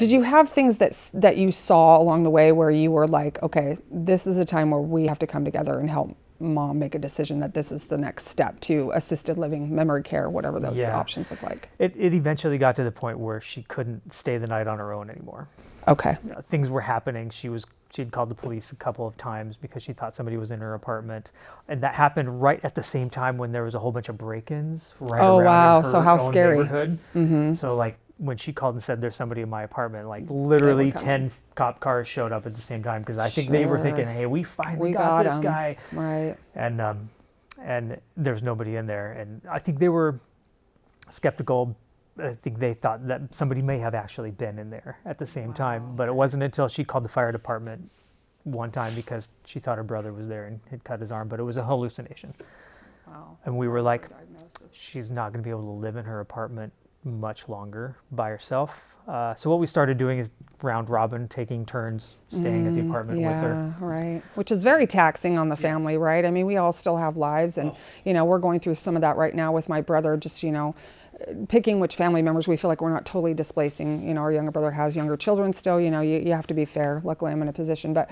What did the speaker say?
Did you have things that you saw along the way where you were like, okay, this is a time where we have to come together and help mom make a decision that this is the next step to assisted living, memory care, whatever those options look like? It eventually got to the point where she couldn't stay the night on her own anymore. Okay. Things were happening. She'd called the police a couple of times because she thought somebody was in her apartment, and that happened right at the same time when there was a whole bunch of break-ins right around So how own scary. neighborhood. Mm-hmm. So like when she called and said there's somebody in my apartment, like literally 10 cop cars showed up at the same time because I think they were thinking, hey, we finally got this guy. Right. And there's nobody in there, and I think they were skeptical. I think they thought that somebody may have actually been in there at the same time, but it wasn't until she called the fire department one time because she thought her brother was there and had cut his arm, but it was a hallucination. Wow. And we were like, she's not going to be able to live in her apartment much longer by herself. So what we started doing is round robin, taking turns staying at the apartment with her. Right. Which is very taxing on the family, right? I mean, we all still have lives, and we're going through some of that right now with my brother, just picking which family members we feel like we're not totally displacing. Our younger brother has younger children still. You have to be fair. Luckily I'm in a position, but